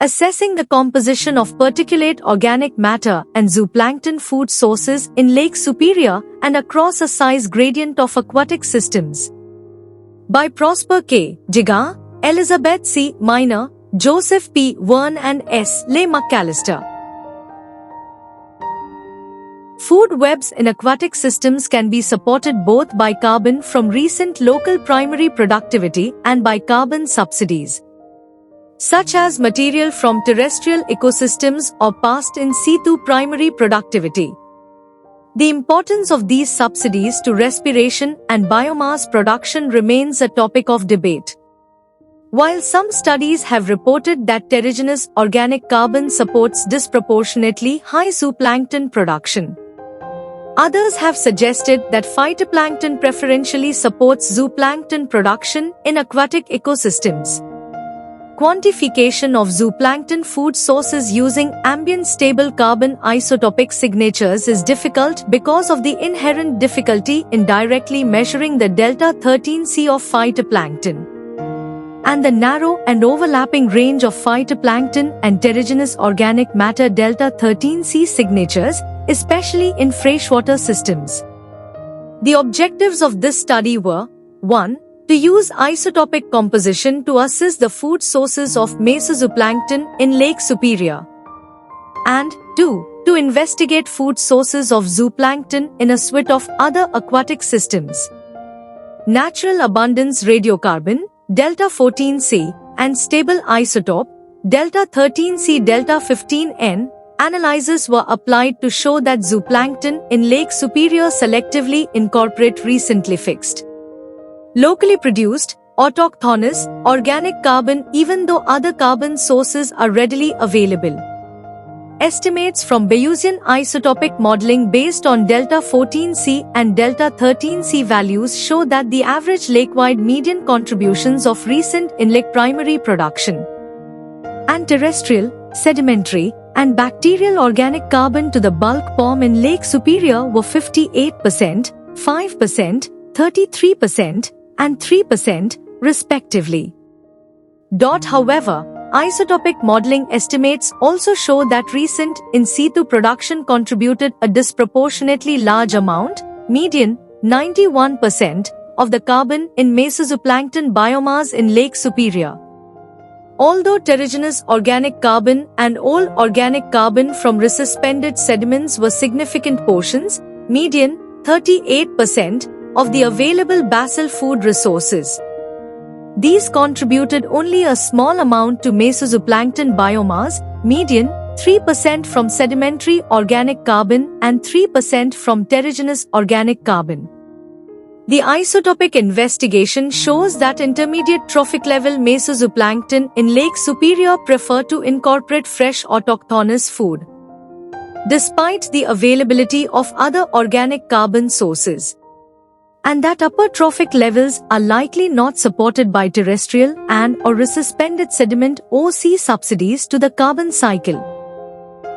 assessing the composition of particulate organic matter and zooplankton food sources in Lake Superior and across a size gradient of aquatic systems. By Prosper K. Jiga, Elizabeth C. Minor, Joseph P. Verne and S. Leigh McAllister. Food webs in aquatic systems can be supported both by carbon from recent local primary productivity and by carbon subsidies, such as material from terrestrial ecosystems or past in situ primary productivity. The importance of these subsidies to respiration and biomass production remains a topic of debate. While some studies have reported that terrigenous organic carbon supports disproportionately high zooplankton production, others have suggested that phytoplankton preferentially supports zooplankton production in aquatic ecosystems. Quantification of zooplankton food sources using ambient stable carbon isotopic signatures is difficult because of the inherent difficulty in directly measuring the delta-13C of phytoplankton and the narrow and overlapping range of phytoplankton and terrigenous organic matter delta-13C signatures, especially in freshwater systems. The objectives of this study were: 1. To use isotopic composition to assess the food sources of mesozooplankton in Lake Superior, and 2. To investigate food sources of zooplankton in a suite of other aquatic systems. Natural abundance radiocarbon, delta-14C, and stable isotope, delta-13C delta-15N, analyses were applied to show that zooplankton in Lake Superior selectively incorporate recently fixed, locally produced, autochthonous, organic carbon even though other carbon sources are readily available. Estimates from Bayesian isotopic modeling based on delta-14C and delta-13C values show that the average lake-wide median contributions of recent in-lake primary production and terrestrial, sedimentary, and bacterial organic carbon to the bulk POM in Lake Superior were 58%, 5%, 33%, and 3%, respectively. However, isotopic modeling estimates also show that recent in situ production contributed a disproportionately large amount, median 91%, of the carbon in mesozooplankton biomass in Lake Superior. Although terrigenous organic carbon and all organic carbon from resuspended sediments were significant portions, median 38%, of the available basal food resources, these contributed only a small amount to mesozooplankton biomass, median 3% from sedimentary organic carbon and 3% from terrigenous organic carbon. The isotopic investigation shows that intermediate trophic level mesozooplankton in Lake Superior prefer to incorporate fresh autochthonous food, despite the availability of other organic carbon sources, and that upper trophic levels are likely not supported by terrestrial and/or resuspended sediment (OC) subsidies to the carbon cycle.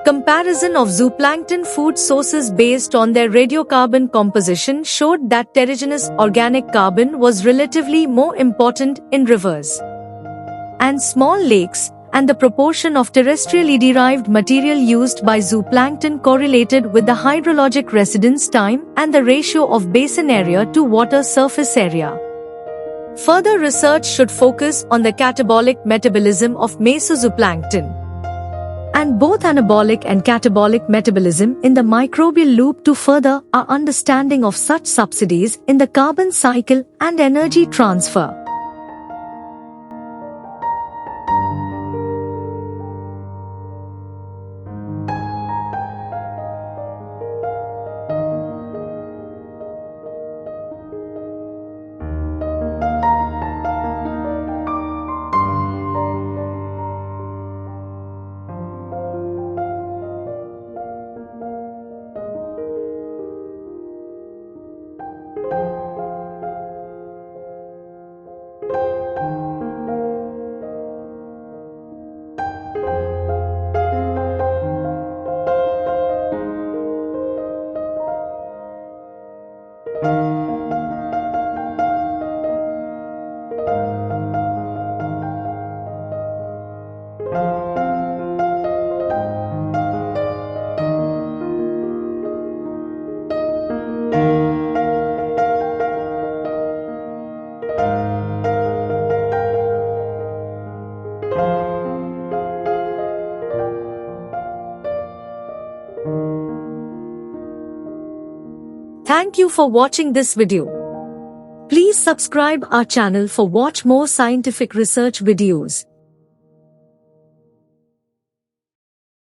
Comparison of zooplankton food sources based on their radiocarbon composition showed that terrigenous organic carbon was relatively more important in rivers and small lakes, and the proportion of terrestrially derived material used by zooplankton correlated with the hydrologic residence time and the ratio of basin area to water surface area. Further research should focus on the catabolic metabolism of mesozooplankton and both anabolic and catabolic metabolism in the microbial loop to further our understanding of such subsidies in the carbon cycle and energy transfer. Thank you for watching this video. Please subscribe our channel for watch more scientific research videos.